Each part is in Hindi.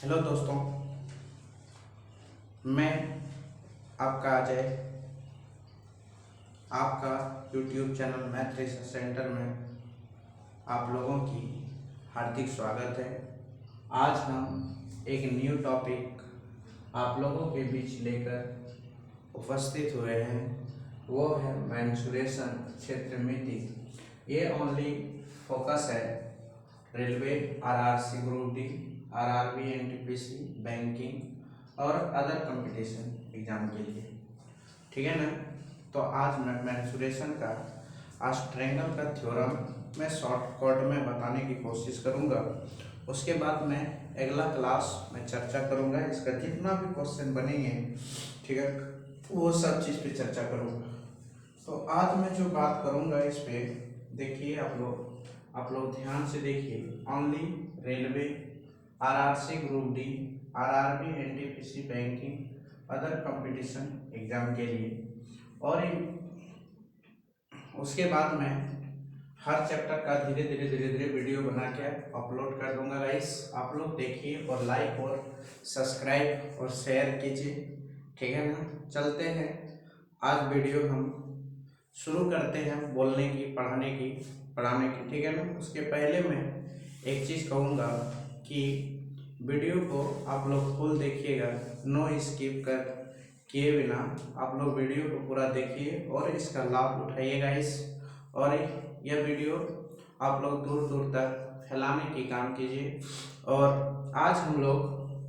हेलो दोस्तों, मैं आपका अजय आपका YouTube channel math research centre में आप लोगों की हार्दिक स्वागत है। आज हम एक न्यू टॉपिक आप लोगों के बीच लेकर उपस्थित हुए हैं, वो है मेंसुरेशन क्षेत्रमिति। ये ओनली फोकस है railway, RRC group D, RRB, NTPC, banking और अदर कंपटीशन एग्जाम के लिए, ठीक है ना। तो आज मैं मेंसुरेशन का आस्ट्रेंगल का थ्योरम मैं शॉर्टकट में बताने की कोशिश करूंगा। उसके बाद मैं अगला क्लास में चर्चा करूंगा, इसका जितना भी क्वेश्चन बनेंगे, ठीक है, वो सब चीज़ पे चर्चा करूंगा। तो आज मैं जो बात करूंगा इस पे देखिए, आप लोग ध्यान से देखिए। Only railway, RRC group D, RRB, NTPC, banking, other competition exam के लिए। और उसके बाद मैं हर चैप्टर का धीरे धीरे वीडियो बना के अपलोड कर दूंगा गाइस। आप लोग देखिए और लाइक और सब्सक्राइब और शेयर कीजिए, ठीक है ना। चलते हैं, आज वीडियो हम शुरू करते हैं बोलने की, पढ़ाने की, ठीक है ना। उसके पहले मैं एक चीज़ कहूँगा कि वीडियो को आप लोग फुल देखिएगा, नो स्किप कर किए बिना आप लोग वीडियो को पूरा देखिए और इसका लाभ उठाइएगा और यह वीडियो आप लोग दूर दूर तक फैलाने की काम कीजिए। और आज हम लोग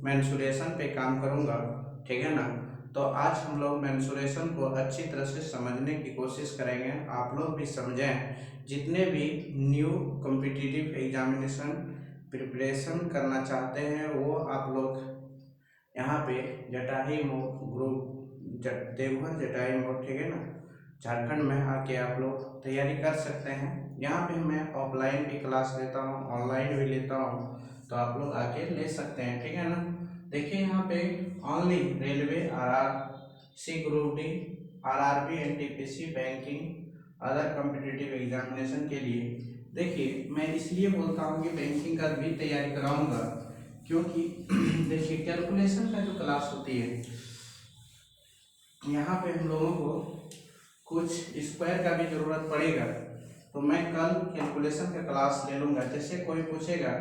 मेंसुरेशन पे काम करूँगा, ठीक है ना। तो आज हम लोग मेंसुरेशन को अच्छी तरह से समझने की कोशिश करेंगे, आप लोग भी समझें। जितने भी न्यू कॉम्पिटिटिव एग्जामिनेशन प्रिपरेशन करना चाहते हैं वो आप लोग यहाँ पे जटाही मोड़ ग्रुप देवघर जटाही मोड़, ठीक है ना, झारखंड में आके आप लोग तैयारी कर सकते हैं। यहाँ पे मैं ऑफलाइन भी क्लास लेता हूँ, ऑनलाइन भी लेता हूँ, तो आप लोग आके ले सकते हैं, ठीक है ना। देखिए यहाँ पे only railway, RRC group D, RRB, NTPC, banking, other competitive examination के लिए। देखिए मैं इसलिए बोलता हूँ कि बैंकिंग का भी तैयारी कराऊंगा, क्योंकि देखिए कैलकुलेशन का जो क्लास होती है, यहाँ पे हम लोगों को कुछ स्क्वायर का भी जरूरत पड़ेगा। तो मैं कल कैलकुलेशन का क्लास ले लूँगा। जैसे कोई पूछेगा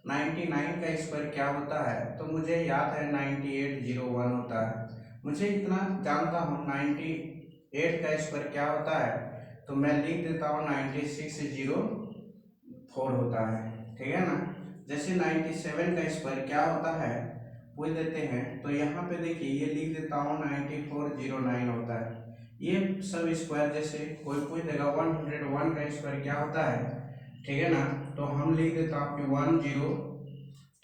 99 का स्क्वायर क्या होता है, तो मुझे याद है 9801 होता है। मुझे इतना जानता हूँ 98 का स्क्वायर क्या होता है, तो मैं लिख देता हूँ 9604 होता है, ठीक है ना। जैसे 97 का स्क्वायर क्या होता है पूछ देते हैं, तो यहाँ पे देखिए ये लिख देता हूँ 9409 होता है। ये सब स्क्वायर जैसे कोई पूछ देगा 101 का स्क्वायर क्या होता है, ठीक है ना, तो हम लिख देता हूँ कि 10,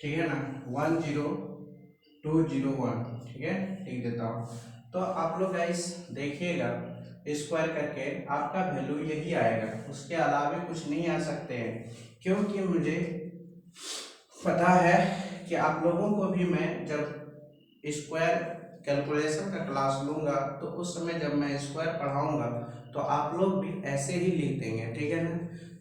ठीक है ना, 10201, ठीक है, लिख देता हूँ। तो आप लोग गाइस देखिएगा, स्क्वायर करके आपका वैल्यू यही आएगा, उसके अलावा कुछ नहीं आ सकते हैं। क्योंकि मुझे पता है कि आप लोगों को भी मैं जब स्क्वायर कैलकुलेशन का क्लास लूँगा तो उस समय जब मैं स्क्वायर पढ़ाऊँगा तो आप लोग भी ऐसे ही लिख देंगे, ठीक है ना।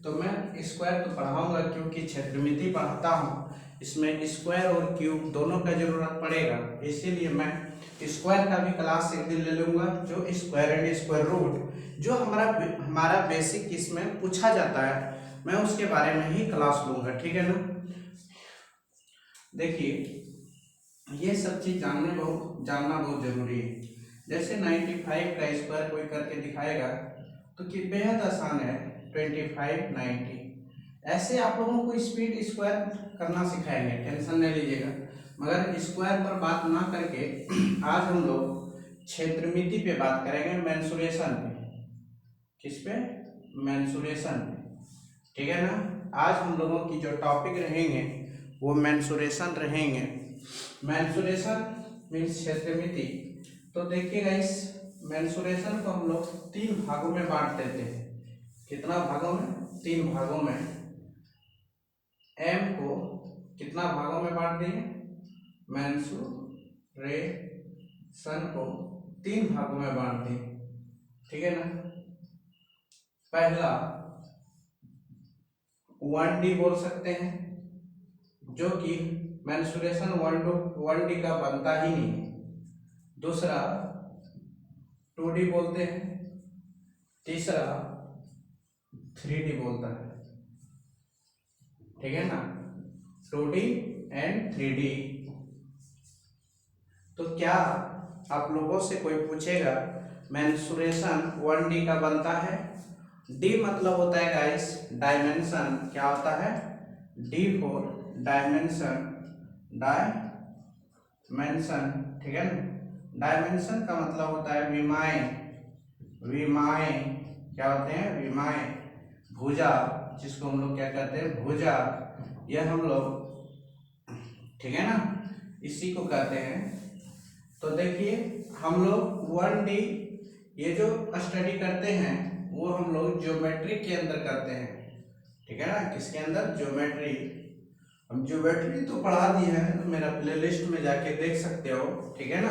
तो मैं स्क्वायर तो पढ़ाऊँगा क्योंकि क्षेत्रमिति पढ़ाता हूँ, इसमें स्क्वायर और क्यूब दोनों का जरूरत पड़ेगा, इसीलिए मैं स्क्वायर का भी क्लास एक दिन ले लूँगा, जो स्क्वायर एंड स्क्वायर रूट जो हमारा बेसिक इसमें पूछा जाता है, मैं उसके बारे में ही क्लास लूँगा, ठीक है ना। देखिए ये सब चीज़ जानना बहुत जरूरी है। जैसे 95 का स्क्वायर कोई करके दिखाएगा तो कि बेहद आसान है, 25 90। ऐसे आप लोगों को स्पीड स्क्वायर करना सिखाएंगे, टेंशन नहीं लीजिएगा। मगर स्क्वायर पर बात ना करके आज हम लोग क्षेत्रमिति पे बात करेंगे, मेंसुरेशन पे। किस पे? मेंसुरेशन पे, ठीक है ना। आज हम लोगों की जो टॉपिक रहेंगे वो मेंसुरेशन रहेंगे। मेंसुरेशन मीन्स क्षेत्रमिति। तो देखिएगा इस मेंसुरेशन को हम लोग 3 भागों में बांट देते हैं। कितना भागों में? 3 भागों में। एम को कितना भागों में बांट दिए? मेंसुरेशन को 3 भागों में बांट दिए, ठीक है ना। पहला 1D बोल सकते हैं, जो कि मेंसुरेशन 1D का बनता ही नहीं। दूसरा 2D बोलते हैं, तीसरा 3D बोलता है, ठीक है ना, 2D एंड 3D। तो क्या आप लोगों से कोई पूछेगा मेंसुरेशन 1D का बनता है? D मतलब होता है गाइस डायमेंशन, क्या होता है? D फॉर डायमेंशन, डायमेंशन, ठीक है ना। डायमेंशन का मतलब होता है विमाएं, विमाएं क्या होते हैं? विमाएं, भुजा, जिसको हम लोग क्या कहते हैं? भुजा, यह हम लोग, ठीक है ना, इसी को कहते हैं। तो देखिए हम लोग 1D ये जो स्टडी करते हैं वो हम लोग ज्योमेट्री के अंदर करते हैं, ठीक है ना। किसके अंदर? ज्योमेट्री। हम ज्योमेट्री तो पढ़ा दिए हैं, तो मेरा प्लेलिस्ट में जाके देख सकते हो, ठीक है ना।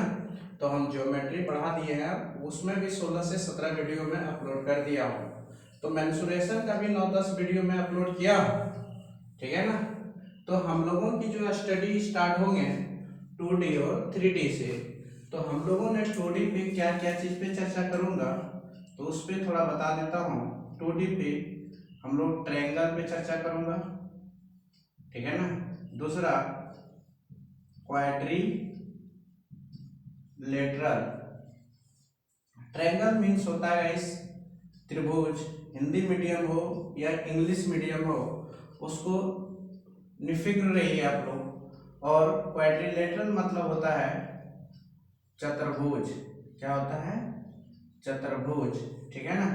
तो हम ज्योमेट्री पढ़ा दिए हैं, उसमें भी 16 से 17 वीडियो में अपलोड कर दिया हूँ। तो मेंसुरेशन का भी 9-10 वीडियो में अपलोड किया हूँ, ठीक है ना। तो हम लोगों की जो स्टडी स्टार्ट होंगे 2D और 3D से, तो हम लोगों ने 2D पे क्या क्या चीज़ पे चर्चा करूँगा, तो उस पर थोड़ा बता देता हूँ। 2D पे हम लोग ट्रायंगल पे चर्चा करूँगा, ठीक है ना। दूसरा क्वाड्रिलेटरल। ट्रायंगल मीन्स होता है गाइस त्रिभुज, हिंदी मीडियम हो या इंग्लिश मीडियम हो उसको निफिक्र रहिए आप लोग। और क्वाड्रिलेटरल मतलब होता है चतुर्भुज, क्या होता है? चतुर्भुज, ठीक है ना।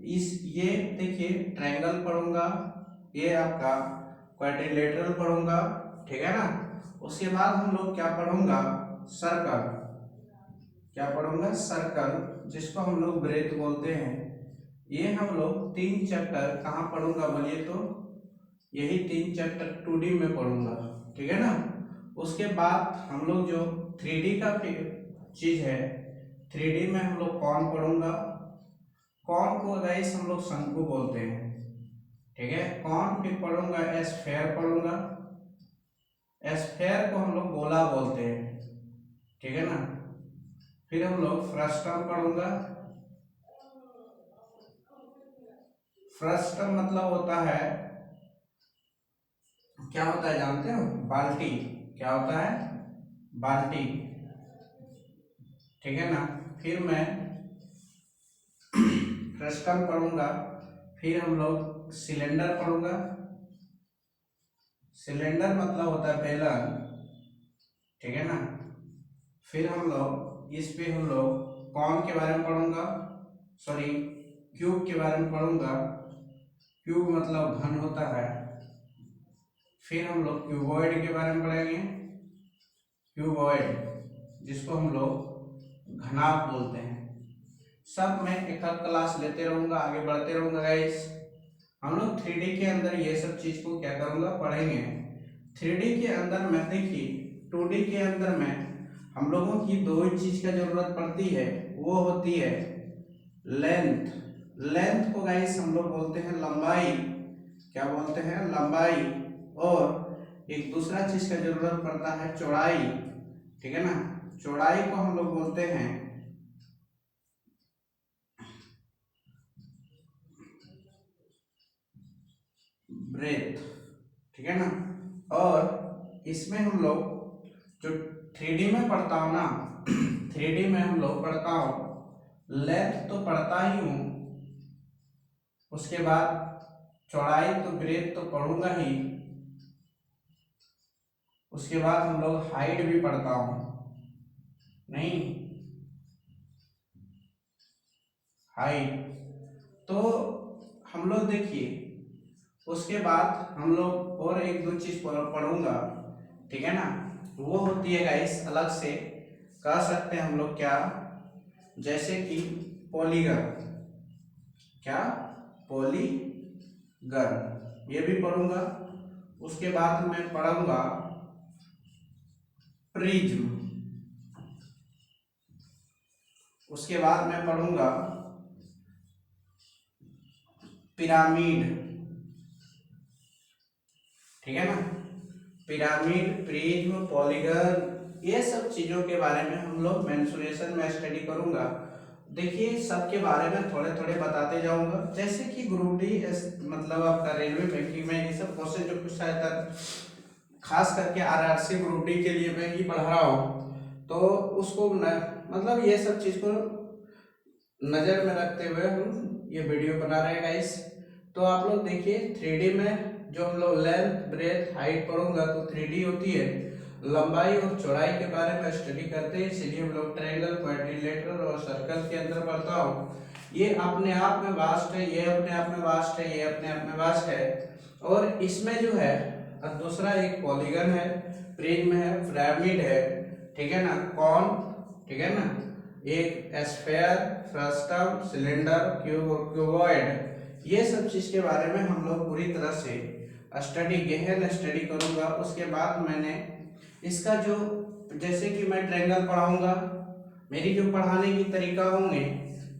इस ये देखिए ट्रायंगल पढ़ूंगा, ये आपका क्वाड्रिलेटरल पढ़ूंगा, ठीक है ना। उसके बाद हम लोग क्या पढ़ूंगा? सर्कल, क्या पढ़ूंगा? सर्कल, जिसको हम लोग ब्रेथ बोलते हैं। ये हम लोग 3 चैप्टर कहाँ पढ़ूंगा बोलिए तो? यही 3 चैप्टर 2D में पढ़ूंगा, ठीक है ना। उसके बाद हम लोग जो 3D का चीज है, 3D में हम लोग कौन पढ़ूंगा? कौन को गाइस हम लोग शंकु बोलते हैं, ठीक है। कौन फिर पढ़ूंगा? एस्फेयर पढ़ूंगा, एस्फेयर को हम लोग गोला बोलते हैं, ठीक है ना। फिर हम लोग फ्रस्टम पढ़ूंगा। फ्रस्टम मतलब होता है, क्या होता है जानते हो? बाल्टी, क्या होता है? बाल्टी, ठीक है ना। फिर मैं फ्रस्टम पढ़ूंगा, फिर हम लोग सिलेंडर पढ़ूंगा। सिलेंडर मतलब होता है बेलन, ठीक है ना। फिर हम लोग इस पे हम लोग कौन के बारे में पढ़ूंगा? सॉरी, क्यूब के बारे में पढ़ूंगा। क्यूब मतलब घन होता है। फिर हम लोग क्यूबॉइड के बारे में पढ़ेंगे, क्यूबॉइड, जिसको हम लोग घनाभ बोलते हैं। सब मैं एक क्लास लेते रहूंगा, आगे बढ़ते रहूंगा गाइस। हम लोग 3D के अंदर ये सब चीज को क्या करूंगा? पढ़ेंगे। 3D के अंदर में देखिए 2D के अंदर में हम लोगों की दो ही चीज का जरूरत पड़ती है, वो होती है लेंथ। लेंथ को गाइस हम लोग बोलते हैं लंबाई, क्या बोलते हैं? लंबाई। और एक दूसरा चीज का जरूरत पड़ता है चौड़ाई, ठीक है ना। चौड़ाई को हम लोग बोलते हैं ब्रेथ, ठीक है ना। और इसमें हम लोग जो 3D में पढ़ता हूँ ना 3D में हम लोग पढ़ता हूँ लेंथ तो पढ़ता ही हूँ, उसके बाद चौड़ाई तो ब्रेथ तो पढ़ूंगा ही, उसके बाद हम लोग हाइट भी पढ़ता हूँ, नहीं हाइट। तो हम लोग देखिए उसके बाद हम लोग और एक दो चीज पढ़ूंगा, ठीक है ना। वो होती है गाइस अलग से, कह सकते हैं हम लोग क्या, जैसे कि पॉलीगन, क्या? पॉलीगन, ये भी पढ़ूंगा। उसके बाद मैं पढ़ूंगा प्रिज्म, उसके बाद मैं पढ़ूंगा पिरामिड, ठीक है ना। पिरामिड, प्रिज्म, पॉलीगन, ये सब चीजों के बारे में हम लोग मेंसुरेशन में स्टडी करूंगा। देखिए सबके बारे में थोड़े थोड़े बताते जाऊंगा। जैसे कि ग्रुप डी मतलब आपका रेलवे बैंकिंग में ये सब क्वेश्चन जो पूछा जाता है, खास करके आरआरसी ग्रुप डी के लिए मैं ही पढ़ा रहा हूँ, तो उसको मतलब ये सब चीज को नजर में रखते हुए हम ये वीडियो बना रहे हैं गाइस। तो आप लोग देखिए 3D में जो हम लोग लेंथ, ब्रेथ, हाइट पढ़ूंगा तो 3D होती है, लंबाई और चौड़ाई के बारे में स्टडी करते हैं, इसीलिए हम लोग ट्रायंगल, क्वाड्रिलेटरल और सर्कल के अंदर पढ़ता हूँ। ये अपने आप में वास्ट है, ये अपने आप में वास्ट है, ये अपने आप में वास्ट है। और इसमें जो है दूसरा एक पॉलीगन है, प्रिज्म है, पिरामिड है, ठीक है ना, कॉन, ठीक है ना, एक स्फेयर, फ्रस्टम, सिलेंडर, क्यूबॉइड, ये सब चीज के बारे में हम लोग पूरी तरह से स्टडी, गहन स्टडी करूंगा। उसके बाद मैंने इसका जो, जैसे कि मैं ट्रायंगल पढ़ाऊंगा, मेरी जो पढ़ाने की तरीका होंगे,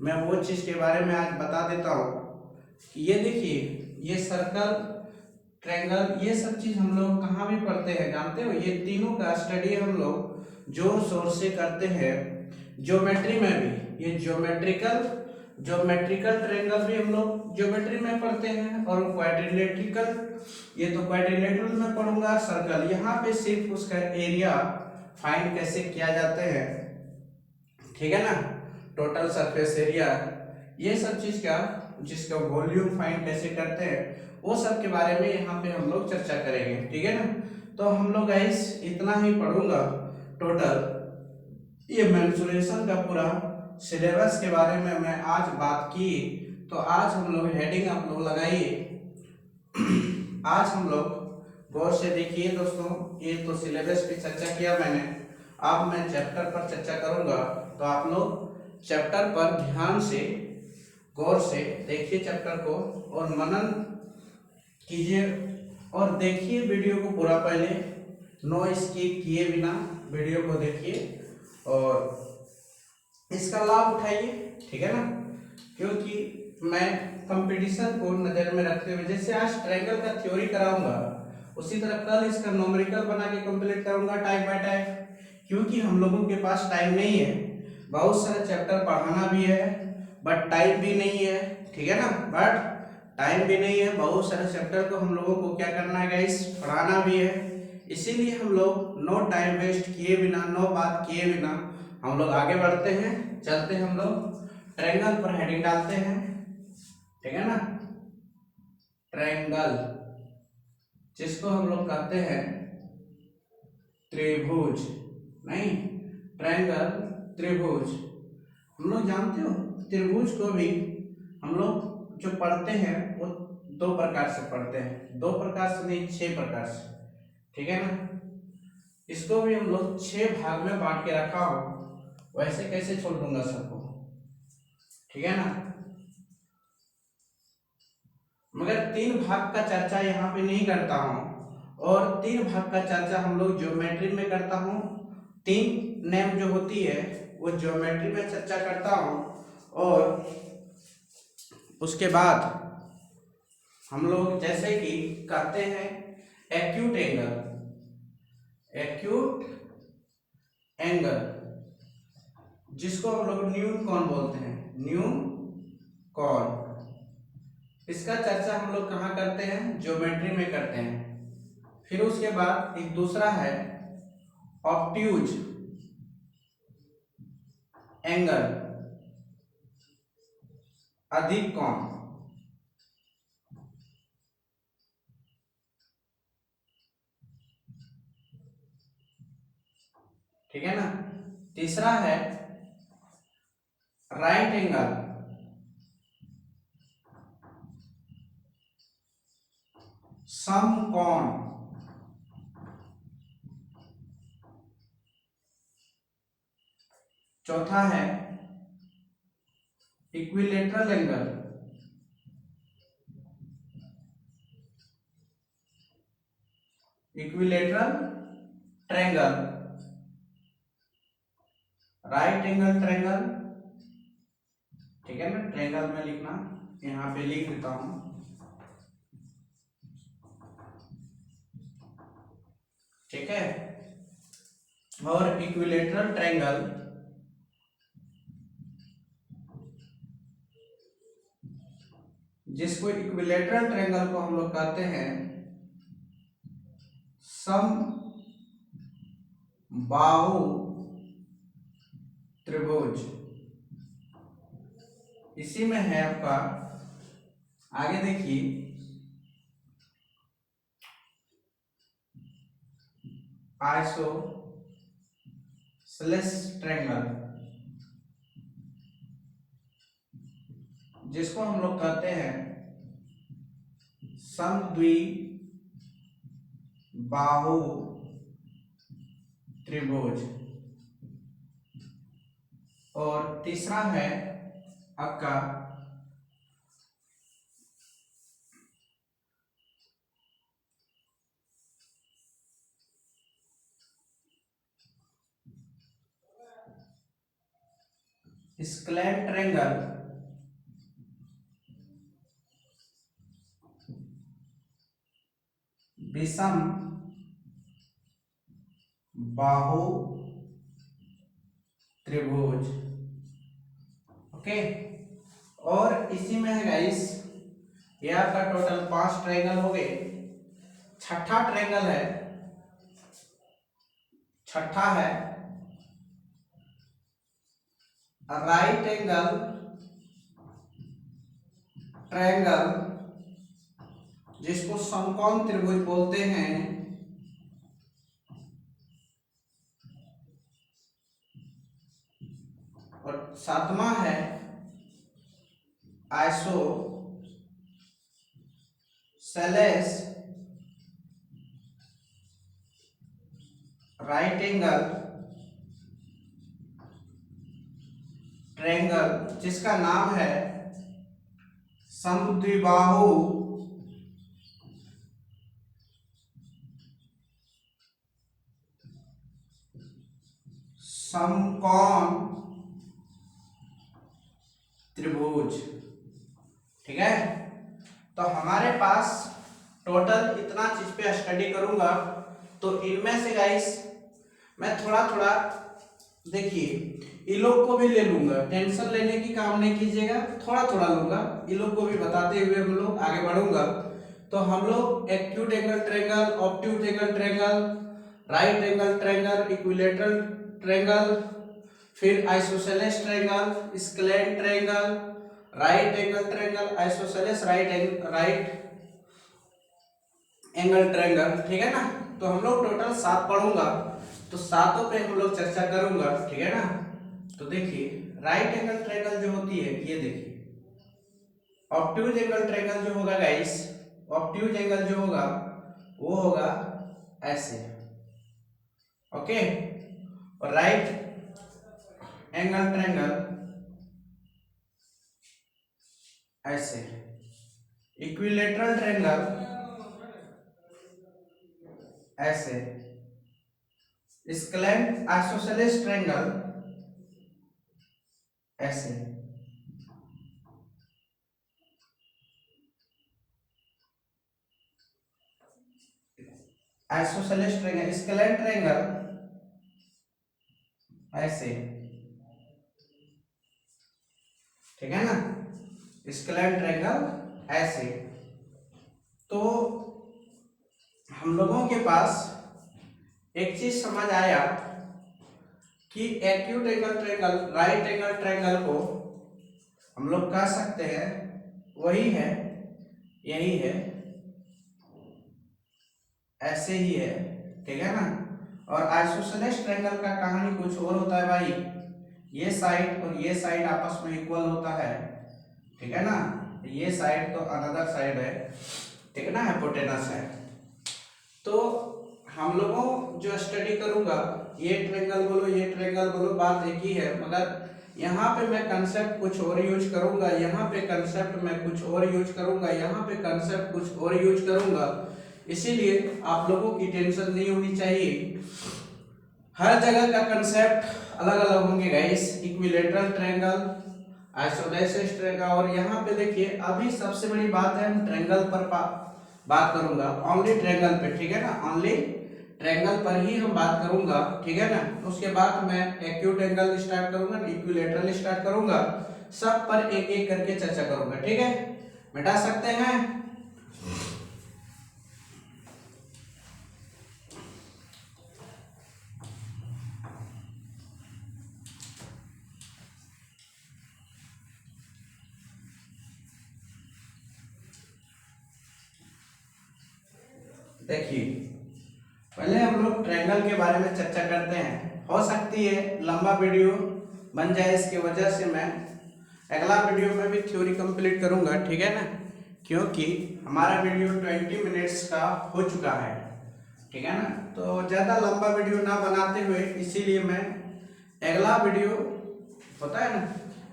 मैं वो चीज के बारे में आज बता देता हूँ। ये देखिए, ये सर्कल, ट्रायंगल, ये सब चीज हम लोग कहाँ भी पढ़ते हैं जानते हो? ये तीनों का स्टडी हम लोग जोर शोर से करते हैं। ज्योमेट्री में भी ये ज्योमेट्रिकल ट्रायंगल भी हम लोग ज्योमेट्री में पढ़ते हैं, और क्वाड्रिलेटरल, ये तो क्वाड्रिलेटरल में पढ़ूंगा। सर्कल, यहाँ पे सिर्फ उसका एरिया फाइंड कैसे किया जाते हैं, ठीक है ना, टोटल सरफेस एरिया, ये सब चीज का, जिसका वॉल्यूम फाइंड कैसे करते हैं, वो सब के बारे में यहाँ पे हम लोग चर्चा करेंगे, ठीक है ना। तो हम लोग गाइस इतना ही पढ़ूंगा टोटल। ये मेंसुरेशन का पूरा सिलेबस के बारे में मैं आज बात की। तो आज हम लोग हेडिंग आप लोग लगाइए। आज हम लोग गौर से देखिए दोस्तों, ये तो सिलेबस पे चर्चा किया मैंने, अब मैं चैप्टर पर चर्चा करूंगा। तो आप लोग चैप्टर पर ध्यान से, गौर से देखिए चैप्टर को और मनन कीजिए, और देखिए वीडियो को पूरा, पहले नो स्किप किए बिना वीडियो को देखिए और इसका लाभ उठाइए, ठीक है ना। क्योंकि मैं कंपटीशन को नजर में रखते हुए, जैसे आज ट्रायंगल का थ्योरी कराऊंगा, उसी तरह कल इसका न्यूमेरिकल बना के कंप्लीट करूंगा टाइप बाय टाइप, क्योंकि हम लोगों के पास टाइम नहीं है। बहुत सारे चैप्टर पढ़ाना भी है बट टाइम भी नहीं है, ठीक है ना, बट टाइम भी नहीं है। बहुत सारे चैप्टर को हम लोगों को क्या करना है गाइस, पढ़ाना भी है। इसीलिए हम लोग नो टाइम वेस्ट किए बिना, नो बात किए बिना हम लोग आगे बढ़ते हैं, चलते हैं। हम लोग ट्रायंगल पर हेडिंग डालते हैं, ठीक है ना। ट्रायंगल, जिसको हम लोग कहते हैं त्रिभुज, नहीं, ट्रायंगल, त्रिभुज। हम लोग जानते हो त्रिभुज को भी हम लोग जो पढ़ते हैं वो दो प्रकार से पढ़ते हैं, दो प्रकार से नहीं, 6 प्रकार से, ठीक है ना। इसको भी हम लोग 6 भाग में बांट के रखा हो, वैसे कैसे छोड़ दूंगा सबको, ठीक है ना। मगर 3 भाग का चर्चा यहाँ पे नहीं करता हूँ, और 3 भाग का चर्चा हम लोग ज्योमेट्री में करता हूँ। 3 नेम जो होती है वो ज्योमेट्री में चर्चा करता हूँ, और उसके बाद हम लोग जैसे कि कहते हैं एक्यूट एंगल, एक्यूट एंगल, जिसको हम लोग न्यून कॉन बोलते हैं, न्यून कॉन, इसका चर्चा हम लोग कहाँ करते हैं, ज्योमेट्री में करते हैं। फिर उसके बाद एक दूसरा है ऑब्ट्यूज एंगल, अधिक कॉन, ठीक है ना। तीसरा है राइट एंगल, सम कॉन, चौथा है equilateral angle, equilateral triangle, right angle triangle, ठीक है ना। ट्रायंगल में लिखना, यहाँ पे लिख देता हूं, ठीक है। और इक्विलेटरल ट्रायंगल जिसको इक्विलेटरल ट्रायंगल को हम लोग कहते हैं सम बाहु त्रिभुज। इसी में है आपका, आगे देखिए, आइसोसेलेस ट्रायंगल जिसको हम लोग कहते हैं समद्विबाहु त्रिभुज। और तीसरा है आपका स्क्लैन ट्रायंगल विषम बाहु त्रिभुज। ओके। और इसी में है गाइस, ये आपका टोटल 5 ट्रायंगल हो गए। छठा ट्रायंगल है, छठा है राइट एंगल ट्रायंगल जिसको समकोण त्रिभुज बोलते हैं। और सातवां है आइसोसेलेस राइट एंगल ट्रायंगल जिसका नाम है समद्विबाहु समकोण त्रिभुज। ठीक है। तो हमारे पास टोटल इतना चीज पे स्टडी करूंगा, तो इनमें से गाइस मैं थोड़ा थोड़ा देखिए, ये लोग को भी ले लूंगा, टेंशन लेने की काम नहीं कीजिएगा, थोड़ा थोड़ा लूंगा। ये लोग को भी बताते हुए हम लोग आगे बढ़ूंगा। तो हम लोग acute angle triangle, obtuse angle triangle, right angle triangle, equilateral triangle, फिर isosceles triangle, scalene triangle, right angle triangle, isosceles right angle triangle. ठीक है ना। तो हम लोग टोटल 7 पढ़ूंगा, तो सातों पे हम लोग चर्चा करूंगा। ठीक है ना। तो देखिए, राइट एंगल ट्रायंगल जो होती है, ये देखिए, ऑब्ट्यूज एंगल ट्रायंगल जो होगा गाइस, ऑब्ट्यूज एंगल जो होगा वो होगा ऐसे। ओके। और राइट एंगल ट्रायंगल ऐसे। इक्विलेटरल ट्रायंगल ऐसे। स्क्लैन आइसोसेलेस ट्रायंगल ऐसे। आइसोसेलेस ट्रायंगल, स्क्लैन ट्रायंगल ऐसे। ठीक है ना। स्क्लैन ट्रायंगल ऐसे। तो हम लोगों के पास एक चीज समझ आया कि acute angle triangle, right angle triangle को हम लोग कह सकते हैं वही है, यही है, ऐसे ही है। ठीक है ना। और आइसोसेलेस ट्रायंगल का कहानी कुछ और होता है भाई, ये साइड और ये साइड आपस में इक्वल होता है। ठीक है ना। ये साइड तो अनदर साइड है, ठीक है ना, हाइपोटेनस है। तो हम लोगों जो स्टडी करूंगा, ये ट्रायंगल बोलो, ये ट्रायंगल बोलो, बात एक ही है, मगर यहाँ पे मैं कंसेप्ट कुछ और यूज करूंगा, यहाँ पे कंसेप्ट मैं कुछ और यूज करूंगा, यहाँ पे कंसेप्ट कुछ और यूज करूंगा। इसीलिए आप लोगों की टेंशन नहीं होनी चाहिए, हर जगह का कंसेप्ट अलग अलग होंगे guys. Equilateral triangle, isosceles triangle, और यहाँ पे देखिए, अभी सबसे बड़ी बात है, हम ट्रायंगल पर बात करूंगा, ओनली ट्रायंगल पे। ठीक है ना, ओनली ट्रायंगल पर ही हम बात करूंगा, ठीक है ना। उसके बाद मैं एक्यूट एंगल स्टार्ट करूंगा, इक्विलैटरल स्टार्ट करूंगा, सब पर एक एक करके चर्चा करूंगा, ठीक है। मिटा सकते हैं। देखिए पहले हम लोग ट्रायंगल के बारे में चर्चा करते हैं। हो सकती है लंबा वीडियो बन जाए, इसकी वजह से मैं अगला वीडियो में भी थ्योरी कंप्लीट करूंगा, ठीक है ना, क्योंकि हमारा वीडियो 20 मिनट्स का हो चुका है, ठीक है ना। तो ज़्यादा लंबा वीडियो ना बनाते हुए इसीलिए मैं अगला वीडियो होता है ना,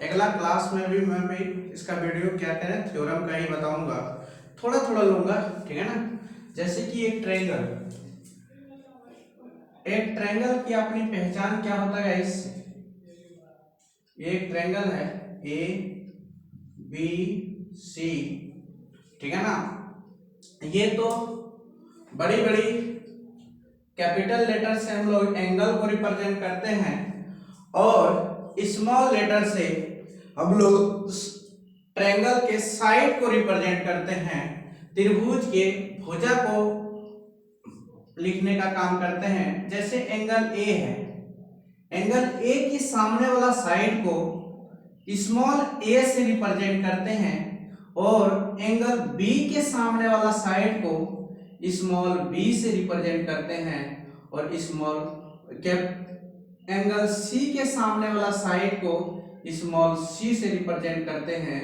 अगला क्लास में भी मैं भी इसका वीडियो क्या करें थ्योरम का ही बताऊंगा, थोड़ा थोड़ा लूंगा, ठीक है ना। जैसे कि एक ट्रायंगल की अपनी पहचान क्या होता है गाइस। एक ट्रायंगल है ए बी सी, ठीक है ना। ये तो बड़ी बड़ी कैपिटल लेटर से हम लोग एंगल को रिप्रेजेंट करते हैं और स्मॉल लेटर से हम लोग ट्रायंगल के साइड को रिप्रेजेंट करते हैं, त्रिभुज के भुजा को लिखने का काम करते हैं। जैसे एंगल ए है, एंगल ए की सामने वाला साइड को स्मॉल ए से रिप्रेजेंट करते हैं और एंगल बी के सामने वाला साइड को स्मॉल बी से रिप्रेजेंट करते हैं और स्मॉल कैप एंगल सी के सामने वाला साइड को स्मॉल सी से रिप्रेजेंट करते हैं।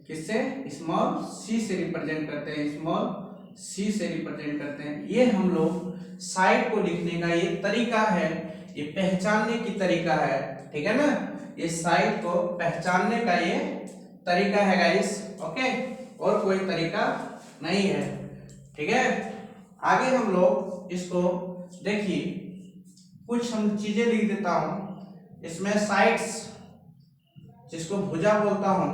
किससे? स्मॉल सी से रिप्रेजेंट करते हैं, स्मॉल सी से रिप्रेजेंट करते हैं। ये हम लोग साइड को लिखने का ये तरीका है, ये पहचानने की तरीका है, ठीक है ना। ये साइड को पहचानने का ये तरीका है गाइस, ओके, और कोई तरीका नहीं है, ठीक है। आगे हम लोग इसको देखिए, कुछ हम चीजें लिख देता हूं इसमें। साइड्स जिसको भुजा बोलता हूं,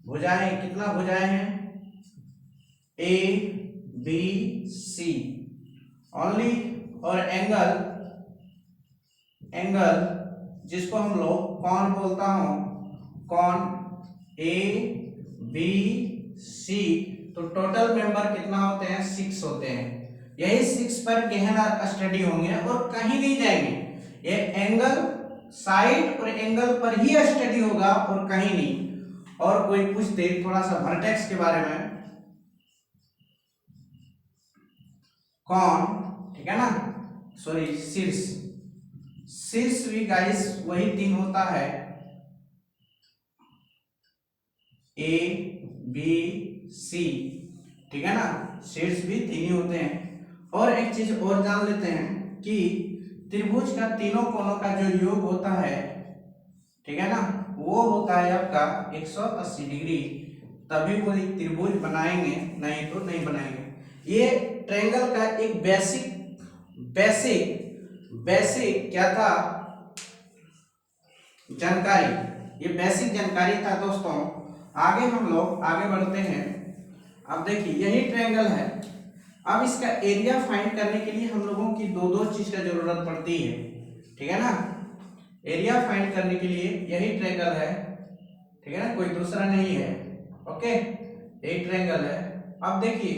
भुजाएं कितना भुजाएं हैं, ए बी सी ओनली। और एंगल जिसको हम लोग कौन बोलता हूं, कौन ए बी सी। तो टोटल मेंबर कितना होते हैं, 6 होते हैं। यही 6 पर गहन स्टडी होंगे और कहीं नहीं जाएंगे। ये एंगल साइड और एंगल पर ही स्टडी होगा और कहीं नहीं। और कोई पूछ दे थोड़ा सा वर्टेक्स के बारे में, कौन, ठीक है ना, सॉरी शीर्ष, शीर्ष भी गाइस वही 3 होता है, ए बी सी, ठीक है ना। शीर्ष भी 3 ही होते हैं। और एक चीज और जान लेते हैं कि त्रिभुज का तीनों कोनों का जो योग होता है, ठीक है ना, वो होता है आपका 180 डिग्री, तभी वो एक त्रिभुज बनाएंगे, नहीं तो नहीं बनाएंगे। ये ट्रायंगल का एक बेसिक बेसिक क्या था, जानकारी, ये बेसिक जानकारी था दोस्तों। आगे हम लोग आगे बढ़ते हैं। अब देखिए यही ट्रायंगल है। अब इसका एरिया फाइंड करने के लिए हम लोगों की दो चीज का जरूरत पड़ती है, ठीक है ना। एरिया फाइंड करने के लिए यही ट्रायंगल है, ठीक है ना, कोई दूसरा नहीं है, ओके, यही ट्रायंगल है। अब देखिए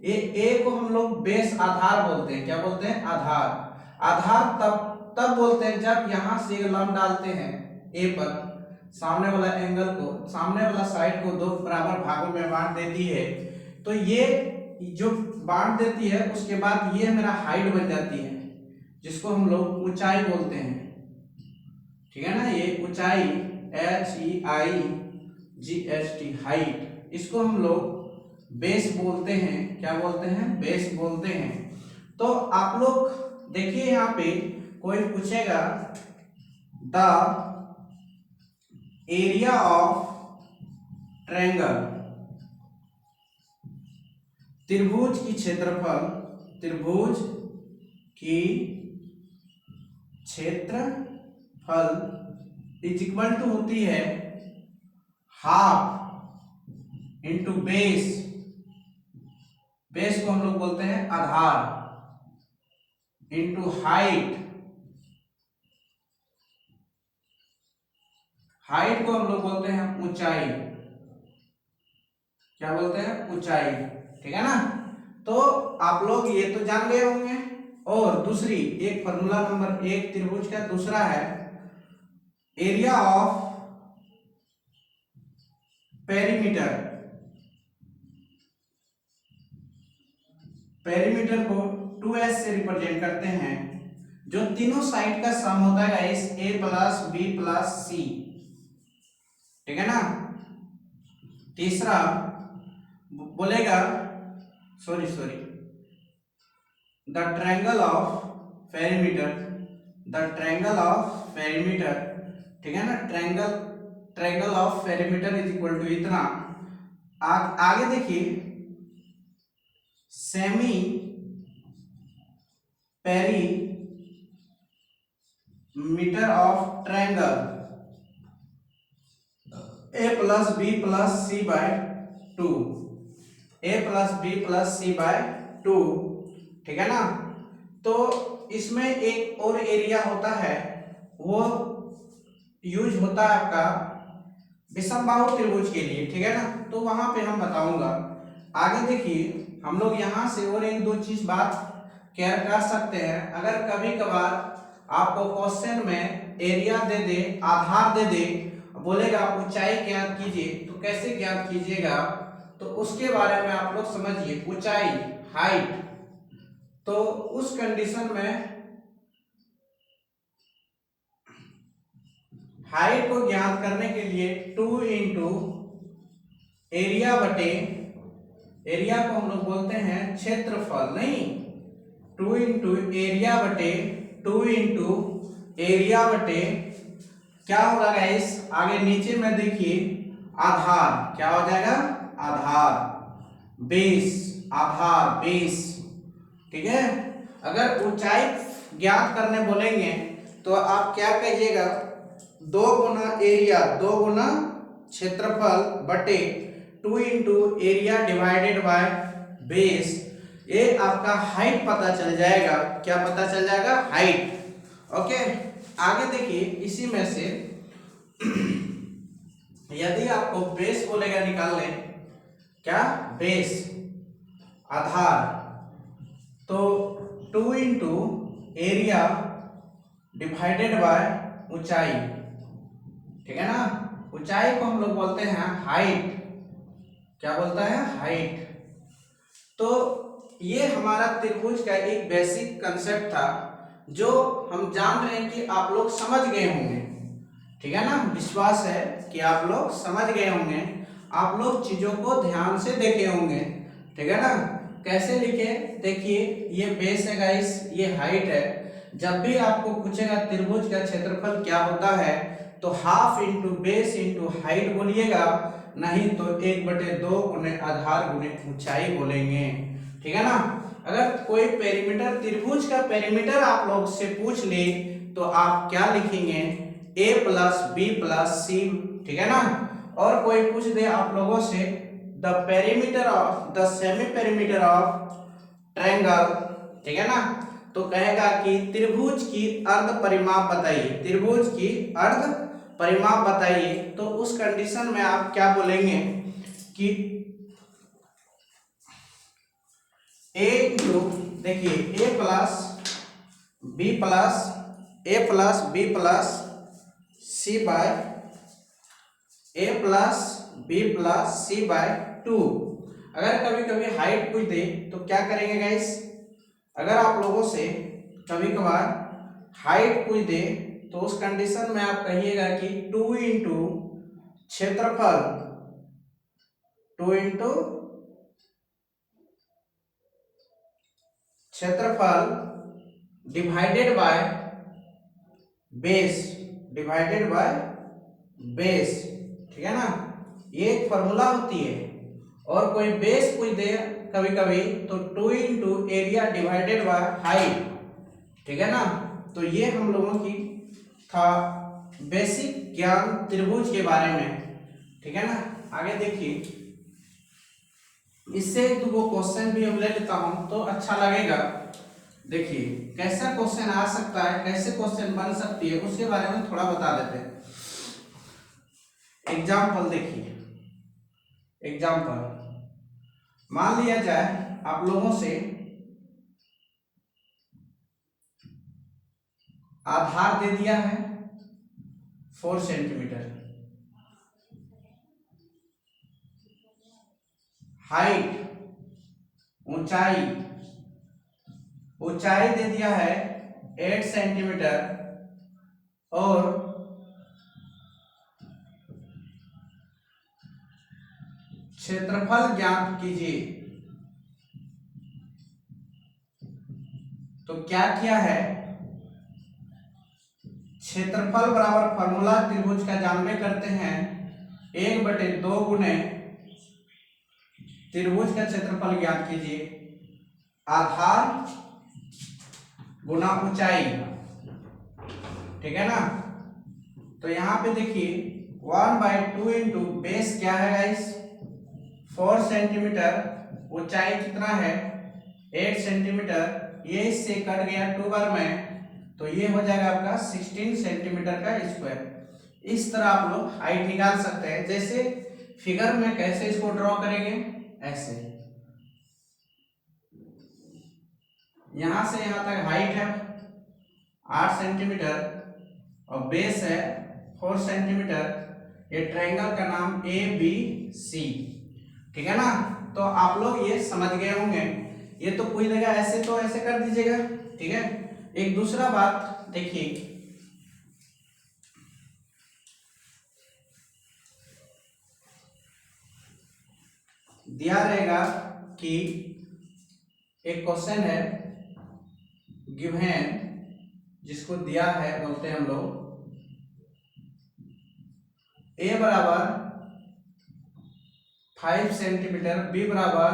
ये ए को हम लोग बेस आधार बोलते हैं, क्या बोलते हैं, आधार। आधार तब बोलते हैं जब यहां से लंब डालते हैं ए पर, सामने वाला एंगल को, सामने वाला साइड को 2 बराबर भागों में बांट देती है। तो ये जो बांट देती है उसके बाद ये मेरा हाइट बन जाती है, जिसको हम लोग ऊंचाई बोलते हैं, ठीक है ना। ये ऊंचाई HEIGHT हाइट, इसको हम लोग बेस बोलते हैं, क्या बोलते हैं, बेस बोलते हैं। तो आप लोग देखिए यहाँ पे कोई पूछेगा द एरिया ऑफ ट्रायंगल, त्रिभुज की क्षेत्रफल, त्रिभुज की क्षेत्रफल इज इक्वल टू होती है हाफ इंटू बेस। बेस को हम लोग बोलते हैं आधार, इंटू हाइट, हाइट को हम लोग बोलते हैं ऊंचाई, क्या बोलते हैं, ऊंचाई, ठीक है ना। तो आप लोग ये तो जान गए होंगे। और दूसरी एक फॉर्मूला नंबर एक त्रिभुज का दूसरा है एरिया ऑफ पेरीमीटर, पेरीमीटर को 2s से रिप्रेजेंट करते हैं, जो तीनों साइड का सम होता है guys a plus B plus C, ठीक है ना। तीसरा बोलेगा sorry the triangle of perimeter, the triangle of perimeter, ठीक है ना। Triangle of perimeter is equal to इतना। आगे देखिए semi perimeter of triangle a plus B plus C by 2, a plus B plus C by 2, ठीक है ना। तो इसमें एक और एरिया होता है, वो यूज होता है आपका विषमबाहु त्रिभुज के लिए, ठीक है ना। तो वहां पे हम बताऊंगा। आगे देखिए हम लोग यहाँ से और एक दो चीज बात क्लियर कर सकते हैं। अगर कभी कभार आपको क्वेश्चन में एरिया दे दे, आधार दे दे, बोलेगा ऊंचाई ज्ञात कीजिए, तो कैसे ज्ञात कीजिएगा, तो उसके बारे में आप लोग समझिए। ऊंचाई, हाइट, तो उस कंडीशन में हाइट को ज्ञात करने के लिए 2 इंटू एरिया बटे, एरिया को हम लोग बोलते हैं क्षेत्रफल, नहीं 2 इंटू एरिया बटे 2 इंटू एरिया बटे क्या होगा गाइस, आगे नीचे में देखिए आधार, क्या हो जाएगा, आधार, बेस, आधार बेस, ठीक है। अगर ऊंचाई ज्ञात करने बोलेंगे तो आप क्या कहिएगा, 2 गुना एरिया, 2 गुना क्षेत्रफल बटे 2 into area divided by base, ये आपका हाइट पता चल जाएगा। क्या पता चल जाएगा, हाइट। ओके, आगे देखिए इसी में से यदि आपको बेस बोलेगा निकालने, क्या, बेस, आधार, तो 2 इंटू एरिया डिवाइडेड बाय ऊंचाई, ठीक है ना। ऊंचाई को हम लोग बोलते हैं हाइट, क्या बोलता है, हाइट। तो ये हमारा त्रिभुज का एक बेसिक कंसेप्ट था, जो हम जान रहे हैं कि आप लोग समझ गए होंगे, ठीक है ना। विश्वास है कि आप लोग समझ गए होंगे, आप लोग चीजों को ध्यान से देखे होंगे, ठीक है ना। कैसे लिखे, देखिए ये बेस है गाइस, ये हाइट है। जब भी आपको पूछेगा त्रिभुज का क्षेत्रफल क्या होता है, तो half into base into height बोलिएगा, नहीं तो 1/2 गुने आधार गुने ऊंचाई बोलेंगे, ठीक है ना। अगर कोई पेरीमीटर, त्रिभुज का पेरीमीटर आप लोग से पूछ ले तो आप क्या लिखेंगे, a plus B plus C, ठीक है ना। और कोई पूछ दे आप लोगों से the perimeter of the semi perimeter of triangle, ठीक है ना, तो कहेगा कि त्रिभुज की अर्ध परिमाप बताइए, त्रिभुज की अर्ध परिमाप बताइए। तो उस कंडीशन में आप क्या बोलेंगे कि a इंटू, देखिए a plus B plus B plus C by a plus B plus C by 2। अगर कभी कभी हाइट पूछ दे तो क्या करेंगे गाइस, अगर आप लोगों से कभी कभार हाइट पूछ दे तो उस कंडीशन में आप कहिएगा कि 2 इंटू क्षेत्रफल, 2 इंटू क्षेत्रफल divided by base, divided by base, ठीक है ना। ये एक फॉर्मूला होती है। और कोई बेस पूछ दे कभी कभी तो 2 into area divided by height, ठीक है ना। तो ये हम लोगों की था बेसिक ज्ञान त्रिभुज के बारे में, ठीक है ना। आगे देखिए, इससे 2 क्वेश्चन भी हम ले लेता हूं तो अच्छा लगेगा। देखिए कैसा क्वेश्चन आ सकता है, कैसे क्वेश्चन बन सकती है, उसके बारे में थोड़ा बता देते हैं। एग्जाम्पल देखिए, एग्जाम्पल मान लिया जाए आप लोगों से आधार दे दिया है 4 सेंटीमीटर, हाइट ऊंचाई ऊंचाई दे दिया है 8 सेंटीमीटर और क्षेत्रफल ज्ञात कीजिए। तो क्या किया है, क्षेत्रफल बराबर फॉर्मूला त्रिभुज का जानवे करते हैं 1/2 गुने त्रिभुज का क्षेत्रफल ज्ञात कीजिए, आधार गुना ऊंचाई, ठीक है ना। तो यहाँ पे देखिए 1/2 इंटू बेस क्या है गाइस 4 सेंटीमीटर, ऊंचाई कितना है 8 सेंटीमीटर, ये इससे कट गया 2 बार में, तो ये हो जाएगा आपका 16 सेंटीमीटर का स्क्वायर। इस तरह आप लोग हाइट निकाल सकते हैं। जैसे फिगर में कैसे इसको ड्रॉ करेंगे, ऐसे यहां से यहां तक हाइट है 8 सेंटीमीटर और बेस है 4 सेंटीमीटर, ये ट्रायंगल का नाम ABC, ठीक है ना। तो आप लोग ये समझ गए होंगे, ये तो कोई जगह ऐसे तो ऐसे कर दीजिएगा, ठीक है। एक दूसरा बात देखिए, दिया रहेगा कि एक क्वेश्चन है गिवन, जिसको दिया है बोलते हैं हम लोग a बराबर 5 सेंटीमीटर, b बराबर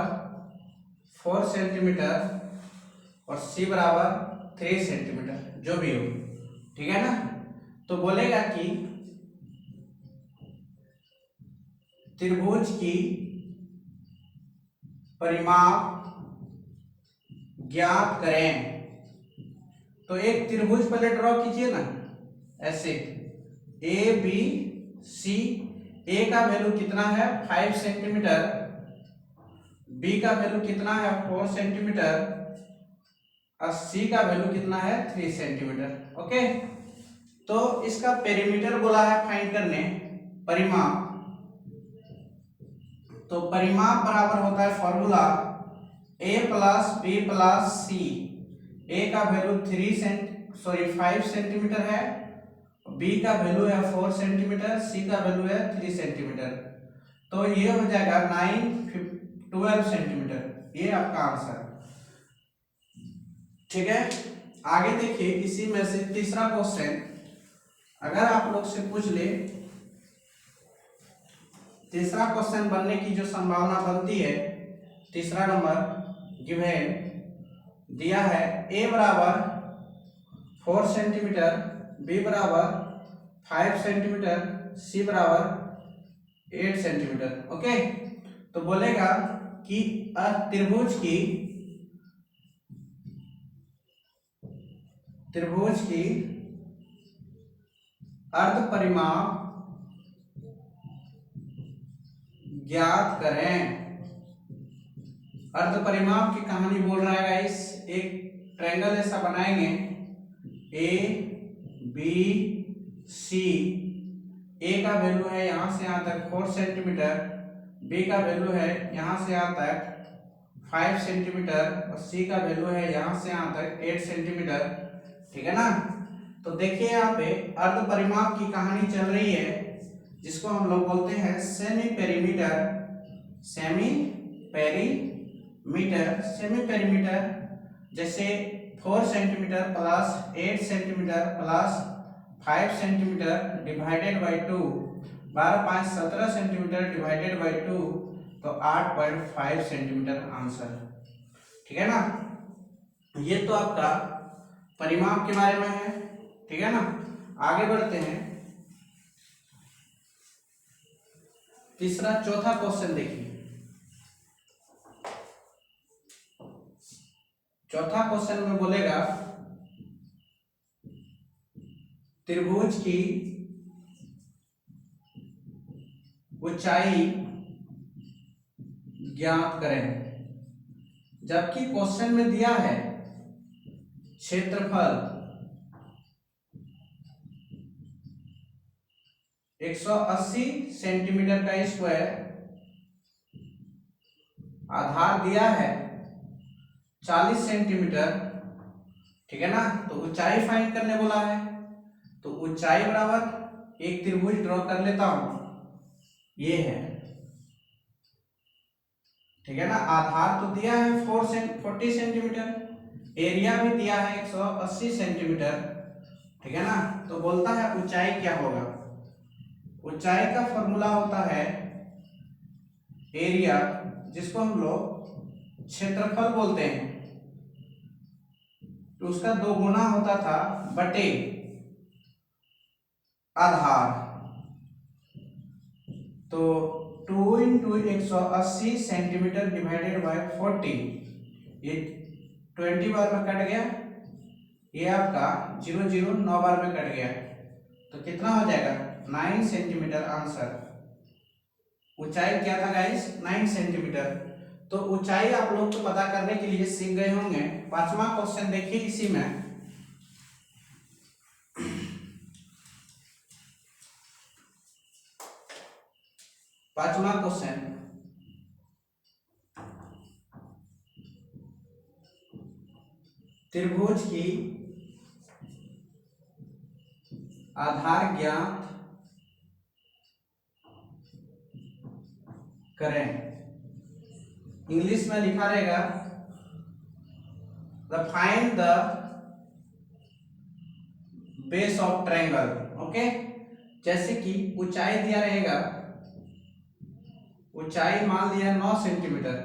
4 सेंटीमीटर और c बराबर 3 सेंटीमीटर, जो भी हो, ठीक है ना। तो बोलेगा कि त्रिभुज की परिमाप ज्ञात करें। तो एक त्रिभुज पहले ड्रॉ कीजिए ना, ऐसे ABC, ए का वैल्यू कितना है 5 सेंटीमीटर, बी का वैल्यू कितना है 4 सेंटीमीटर और सी का वैल्यू कितना है 3 सेंटीमीटर। ओके, तो इसका पेरीमीटर बोला है फाइंड करने, परिमाप। तो परिमाप बराबर होता है formula a plus B plus C. A का वैल्यू 5 सेंटीमीटर है, बी का वैल्यू है 4 सेंटीमीटर, सी का वैल्यू है 3 सेंटीमीटर, तो ये हो जाएगा 12 सेंटीमीटर, ये आपका आंसर, ठीक है। आगे देखिए, इसी में से तीसरा क्वेश्चन अगर आप लोग से पूछ ले, तीसरा क्वेश्चन बनने की जो संभावना बनती है, तीसरा नंबर गिवन दिया है a बराबर 4 सेंटीमीटर, b बराबर 5 सेंटीमीटर, c बराबर 8 सेंटीमीटर। ओके, तो बोलेगा कि त्रिभुज की अर्ध परिमाप ज्ञात करें। अर्ध परिमाप की कहानी बोल रहा है गाइस, एक ट्रायंगल ऐसा बनाएंगे ए बी सी, ए का वैल्यू है यहां से यहां तक 4 सेंटीमीटर, बी का वैल्यू है यहां से यहां तक 5 सेंटीमीटर और सी का वैल्यू है यहां से यहां तक 8 सेंटीमीटर, ठीक है ना। तो देखिए यहाँ पे अर्ध परिमाप की कहानी चल रही है, जिसको हम लोग बोलते हैं सेमी पेरीमीटर। सेमी पेरीमीटर जैसे 4 centimetre plus 8 centimetre plus 5 centimetre divided by 2, 12 5 17 centimetre divided by 2, तो 8.5 सेंटीमीटर आंसर, ठीक है ना। ये तो आपका परिमाप के बारे में है, ठीक है ना। आगे बढ़ते हैं, चौथा क्वेश्चन देखिए। चौथा क्वेश्चन में बोलेगा त्रिभुज की ऊंचाई ज्ञात करें। जबकि क्वेश्चन में दिया है क्षेत्रफल 180 सेंटीमीटर का स्क्वायर, आधार दिया है 40 सेंटीमीटर, ठीक है ना। तो ऊंचाई फाइंड करने बोला है, तो ऊंचाई बराबर एक त्रिभुज ड्रॉ कर लेता हूं, ये है, ठीक है ना। आधार तो दिया है 40 सेंटीमीटर, एरिया भी दिया है 180 सेंटीमीटर, ठीक है ना। तो बोलता है ऊंचाई क्या होगा। ऊंचाई का फॉर्मूला होता है एरिया, जिसको हम लोग क्षेत्रफल बोलते हैं, तो उसका 2 गुना होता था बटे आधार। तो 2 इंटू 180 सेंटीमीटर डिवाइडेड बाय 40, ये 20 बार में कट गया, ये आपका 0 0 9 बार में कट गया, तो कितना हो जाएगा 9 सेंटीमीटर आंसर। ऊंचाई क्या था गाइस 9 सेंटीमीटर। तो ऊंचाई आप लोग को पता करने के लिए सीख गए होंगे। पांचवा क्वेश्चन देखिए इसी में, पांचवा क्वेश्चन, त्रिभुज की आधार ज्ञात करें। इंग्लिश में लिखा रहेगा the find the base of triangle. Okay, जैसे कि ऊंचाई दिया रहेगा, ऊंचाई मान लिया 9 सेंटीमीटर,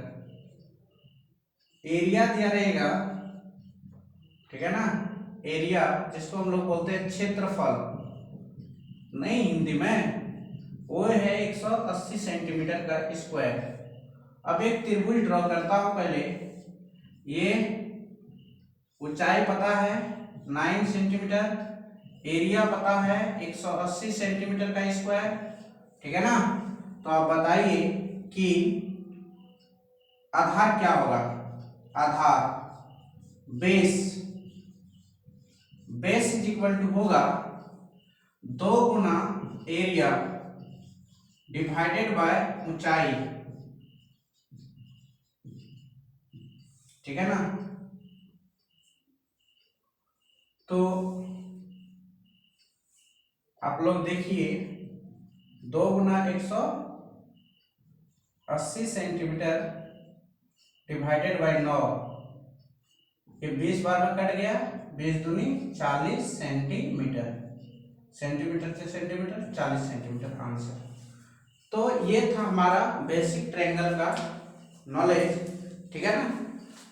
एरिया दिया रहेगा, ठीक है ना। एरिया जिसको हम लोग बोलते हैं क्षेत्रफल, नहीं हिंदी में, वो है 180 सेंटीमीटर का स्क्वायर। अब एक त्रिभुज ड्रॉ करता हूं पहले। ये ऊंचाई पता है 9 सेंटीमीटर, एरिया पता है 180 सेंटीमीटर का स्क्वायर, ठीक है ना। तो आप बताइए कि आधार क्या होगा। आधार बेस इज इक्वल टू होगा 2 गुना एरिया डिवाइडेड बाय ऊंचाई, ठीक है ना। तो आप लोग देखिए 2 गुना 180 सेंटीमीटर डिवाइडेड बाय 9, ये 20 बार में कट गया, 20 दूनी 40 सेंटीमीटर, सेंटीमीटर से सेंटीमीटर 40 सेंटीमीटर आंसर। तो ये था हमारा बेसिक ट्रायंगल का नॉलेज, ठीक है ना।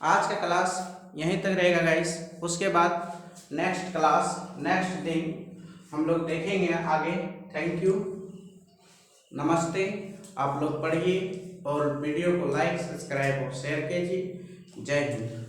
आज का क्लास यहीं तक रहेगा गाइस। उसके बाद नेक्स्ट क्लास नेक्स्ट दिन हम लोग देखेंगे आगे। थैंक यू, नमस्ते। आप लोग पढ़िए और वीडियो को लाइक सब्सक्राइब और शेयर कीजिए। जय हिंद।